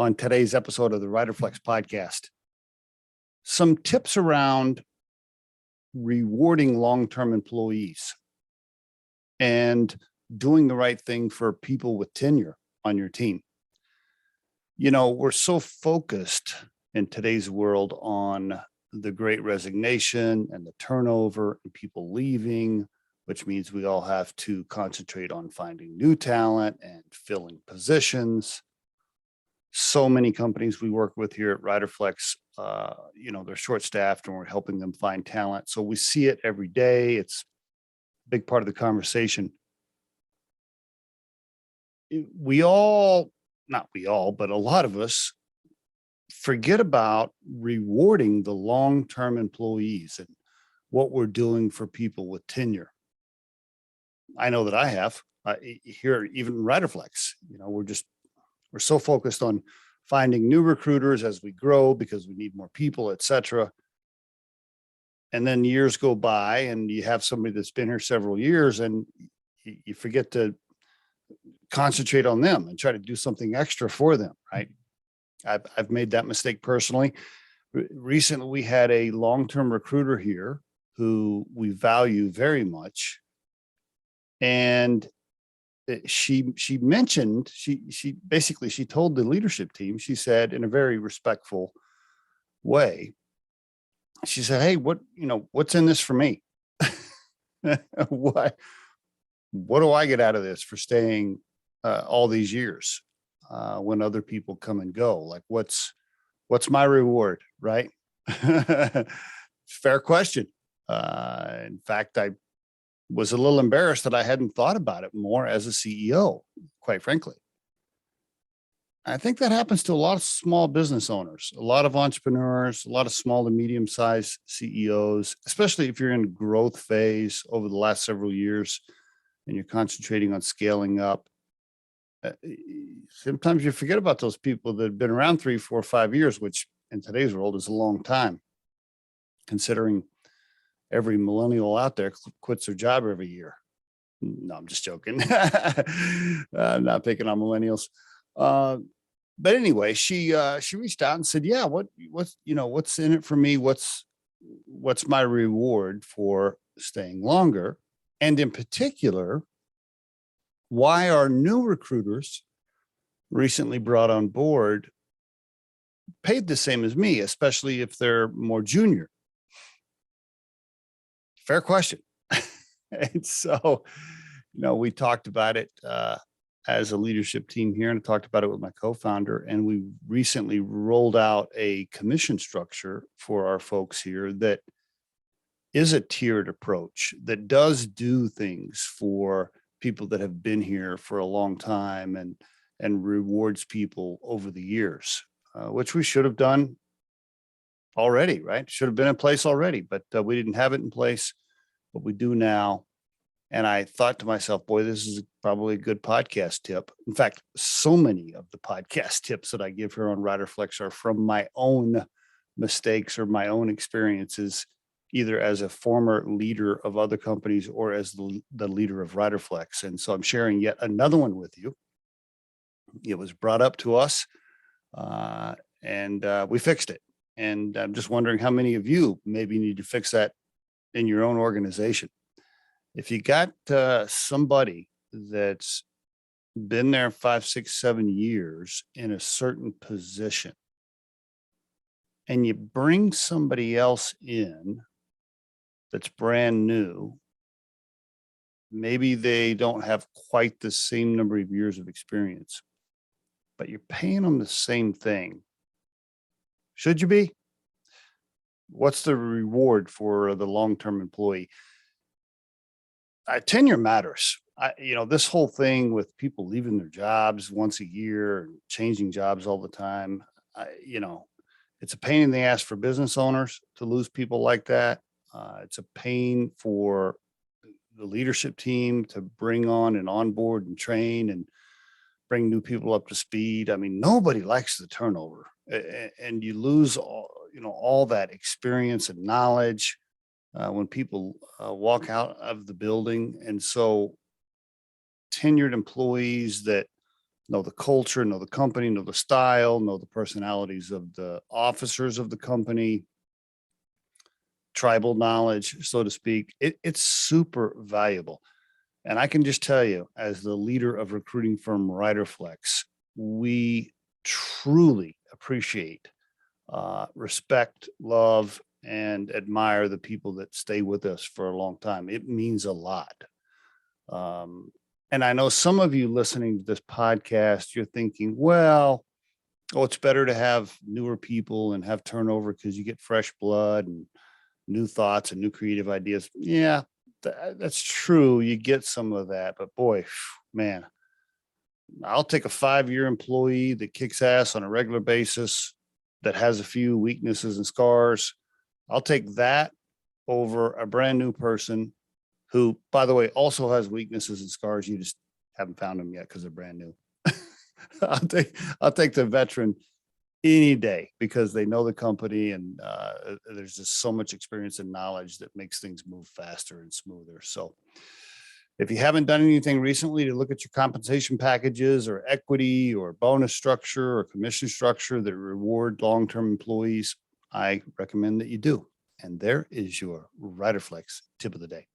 on today's episode of the Riderflex podcast. Some tips around rewarding long-term employees and doing the right thing for people with tenure on your team. You know, we're so focused in today's world on the great resignation and the turnover and people leaving, which means we all have to concentrate on finding new talent and filling positions. So many companies we work with here at Riderflex, they're short-staffed and we're helping them find talent. So we see it every day. It's a big part of the conversation. Not we all, but a lot of us forget about rewarding the long-term employees and what we're doing for people with tenure. I know that I have here, even Riderflex, we're so focused on finding new recruiters as we grow because we need more people, et cetera. And then years go by and you have somebody that's been here several years and you forget to concentrate on them and try to do something extra for them, right? I've made that mistake personally. Recently, we had a long-term recruiter here who we value very much. And she mentioned, she told the leadership team, she said in a very respectful way, she said, "Hey, what's in this for me? What do I get out of this for staying all these years when other people come and go? Like, what's my reward?" Right? Fair question. In fact, I was a little embarrassed that I hadn't thought about it more as a CEO, quite frankly. I think that happens to a lot of small business owners, a lot of entrepreneurs, a lot of small to medium-sized CEOs, especially if you're in growth phase over the last several years and you're concentrating on scaling up. Sometimes you forget about those people that have been around 3, 4, 5 years, which in today's world is a long time, considering every millennial out there quits their job every year. No, I'm just joking. I'm not picking on millennials. But anyway, she reached out and said, "Yeah, what's in it for me? What's my reward for staying longer? And in particular, why are new recruiters recently brought on board paid the same as me, especially if they're more junior?" Fair question. And so, we talked about it as a leadership team here, and I talked about it with my co-founder, and we recently rolled out a commission structure for our folks here that is a tiered approach that does do things for people that have been here for a long time and rewards people over the years, which we should have done already, right? Should have been in place already, but we didn't have it in place, but we do now. And I thought to myself, boy, this is probably a good podcast tip. In fact, so many of the podcast tips that I give here on Riderflex are from my own mistakes or my own experiences, either as a former leader of other companies or as the leader of Riderflex. And so I'm sharing yet another one with you. It was brought up to us and we fixed it. And I'm just wondering how many of you maybe need to fix that in your own organization. If you got somebody that's been there 5, 6, 7 years in a certain position, and you bring somebody else in that's brand new, maybe they don't have quite the same number of years of experience, but you're paying them the same thing. Should you be? What's the reward for the long-term employee? Tenure matters. This whole thing with people leaving their jobs once a year and changing jobs all the time, it's a pain in the ass for business owners to lose people like that. It's a pain for the leadership team to bring on and onboard and train and bring new people up to speed. I mean, nobody likes the turnover, and you lose all that experience and knowledge when people walk out of the building. And so tenured employees that know the culture, know the company, know the style, know the personalities of the officers of the company, tribal knowledge, so to speak. It's super valuable. And I can just tell you, as the leader of recruiting firm Riderflex, we truly appreciate, respect, love, and admire the people that stay with us for a long time. It means a lot. Um, and I know some of you listening to this podcast, you're thinking, well, oh, it's better to have newer people and have turnover because you get fresh blood and new thoughts and new creative ideas. Yeah, that's true. You get some of that, but boy, man, I'll take a 5-year employee that kicks ass on a regular basis, that has a few weaknesses and scars. I'll take that over a brand new person who, by the way, also has weaknesses and scars. You just haven't found them yet because they're brand new. I'll take the veteran any day because they know the company, and there's just so much experience and knowledge that makes things move faster and smoother. So if you haven't done anything recently to look at your compensation packages or equity or bonus structure or commission structure that reward long-term employees, I recommend that you do. And there is your Riderflex tip of the day.